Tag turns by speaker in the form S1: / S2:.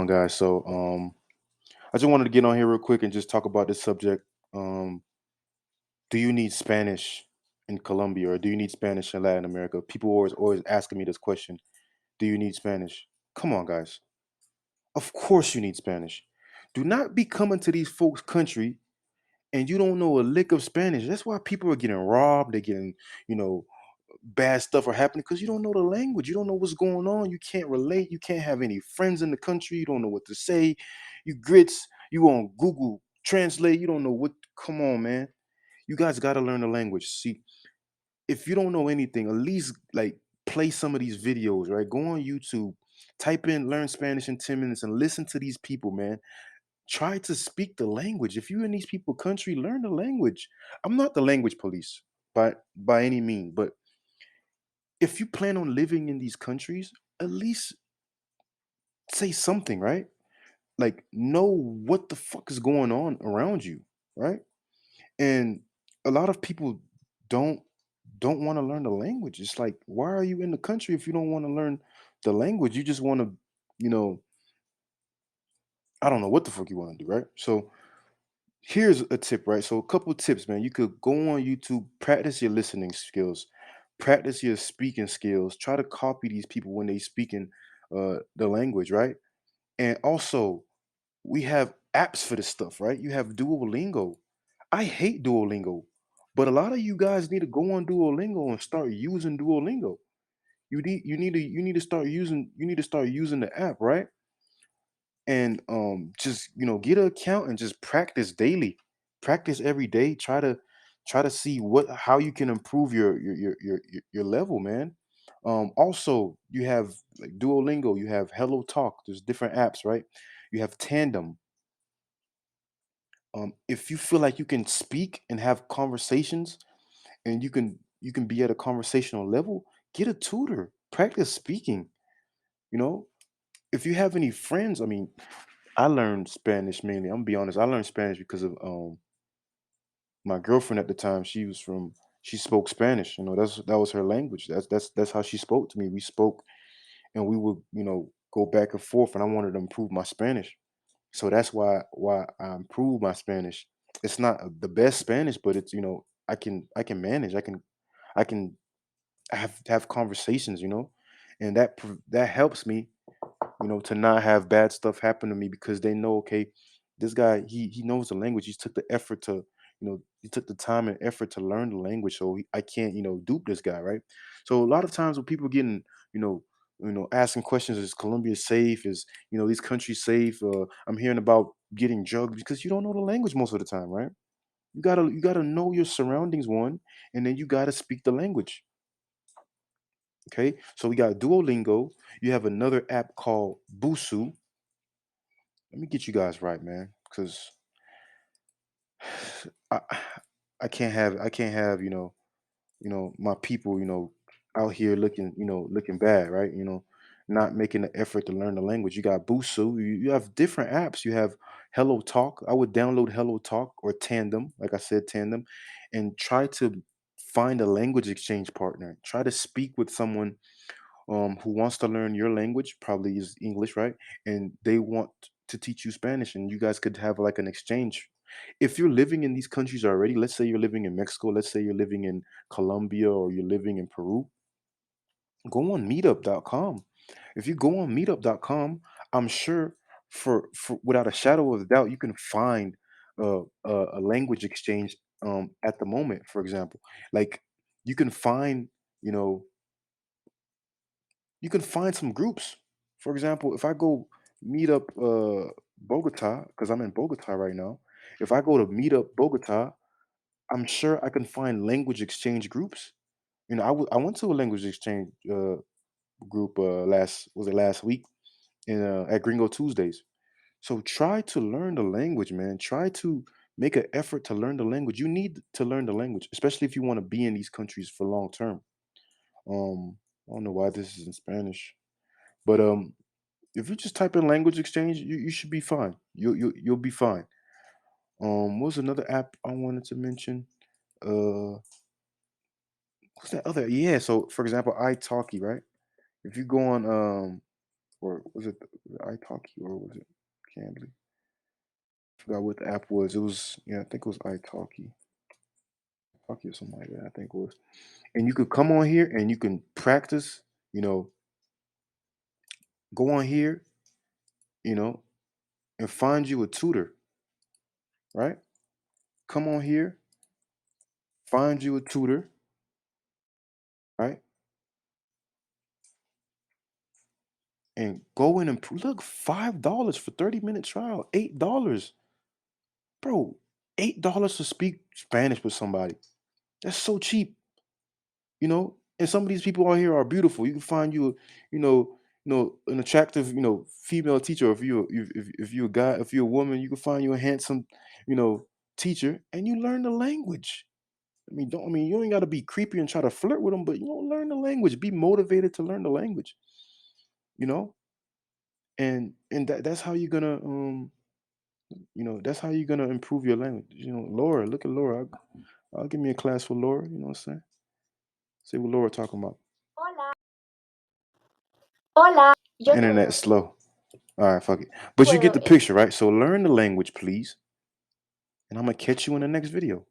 S1: on, guys? I just wanted to get on here real quick and just talk about this subject. Um, do you need Spanish in Colombia or do you need Spanish in Latin America? People always asking me this question. Do you need Spanish? Come on, guys. Of course you need Spanish. Do not be coming to these folks' country and you don't know a lick of Spanish. That's why people are getting robbed. They're getting, you know, bad stuff are happening because you don't know the language. You don't know what's going on. You can't relate. You can't have any friends in the country. You don't know what to say. You grits. You on Google Translate. You don't know what. Come on, man. You guys got to learn the language. See, if you don't know anything, at least like play some of these videos. Right? Go on YouTube. Type in "learn Spanish in 10 minutes" and listen to these people, man. Try to speak the language. If you're in these people country, learn the language. I'm not the language police by any means, but if you plan on living in these countries, at least say something, right? Like know what the fuck is going on around you, right? And a lot of people don't don't want to learn the language. It's like, why are you in the country if you don't want to learn the language? You just want to, you know, I don't know what the fuck you want to do, right? So here's a tip, right? So a couple tips, man. You could go on YouTube, practice your listening skills, practice your speaking skills. Try to copy these people when they speaking the language, right? And also, we have apps for this stuff, right? You have Duolingo. I hate Duolingo, but a lot of you guys need to go on Duolingo and start using Duolingo. You need to start using the app, right? And just get an account and just practice daily. Practice every day. Try to see what how you can improve your level, man. Also, you have like Duolingo, you have HelloTalk. There's different apps, right? You have Tandem. If you feel like you can speak and have conversations and you can be at a conversational level, get a tutor. Practice speaking. You know, if you have any friends, I mean, I learned Spanish mainly. I'm gonna be honest. I learned Spanish because of my girlfriend at the time. She spoke Spanish. That was her language. That's how she spoke to me. We spoke and we would go back and forth. And I wanted to improve my Spanish. So that's why I improved my Spanish. It's not the best Spanish, but it's I can manage. I can have conversations. And that helps me to not have bad stuff happen to me because they know, okay, this guy he knows the language. He took the effort to, he took the time and effort to learn the language, so I can't dupe this guy, right? So a lot of times when people getting you know asking questions, is Colombia safe? Is these countries safe? I'm hearing about getting drugged because you don't know the language most of the time, right? You gotta know your surroundings, one, and then you gotta speak the language. Okay, so we got Duolingo. You have another app called Busuu. Let me get you guys right, man, because I I can't have my people out here looking bad, right? Not making the effort to learn the language. You got Busuu. You have different apps. You have HelloTalk. I would download HelloTalk or Tandem, like I said, Tandem, and try to find a language exchange partner. Try to speak with someone who wants to learn your language, probably is English, right? And they want to teach you Spanish, and you guys could have like an exchange. If you're living in these countries already, let's say you're living in Mexico, let's say you're living in Colombia or you're living in Peru, go on meetup.com. If you go on meetup.com, I'm sure for without a shadow of a doubt, you can find a language exchange at the moment, for example. Like you can find, you know, you can find some groups. For example, if I go meet up Bogota, because I'm in Bogota right now, if I go to meet up Bogota, I'm sure I can find language exchange groups. I went to a language exchange group last week in at Gringo Tuesdays. So try to learn the language, man. Try to make an effort to learn the language. You need to learn the language, especially if you want to be in these countries for long term. I don't know why this is in Spanish, but if you just type in language exchange, you should be fine. You'll be fine. What was another app I wanted to mention? Uh, what's that other? Yeah. So for example, italki, right? If you go on or was it Italki or was it Cambly? Forgot what the app was. It was yeah, I think it was Italki. Italki or something like that. I think it was. And you could come on here and you can practice. You know, go on here. You know, and find you a tutor. Right? Come on here, find you a tutor. Right? And go in and look, $5 for 30-minute trial, $8, bro, $8 to speak Spanish with somebody. That's so cheap, you know. And some of these people out here are beautiful. You can find you, an attractive, female teacher. If you're a guy, if you're a woman, you can find you a handsome, you know, teacher, and you learn the language. You ain't got to be creepy and try to flirt with them, but learn the language. Be motivated to learn the language, you know, and that's how you're gonna that's how you're gonna improve your language. Laura, look at Laura. I'll give me a class for Laura. You know what I'm saying? See what Laura talking about.
S2: Hola, yo te
S1: Internet's slow. All right, fuck it. But you get
S2: puedo
S1: the picture, right? So learn the language, please, and I'm gonna catch you in the next video.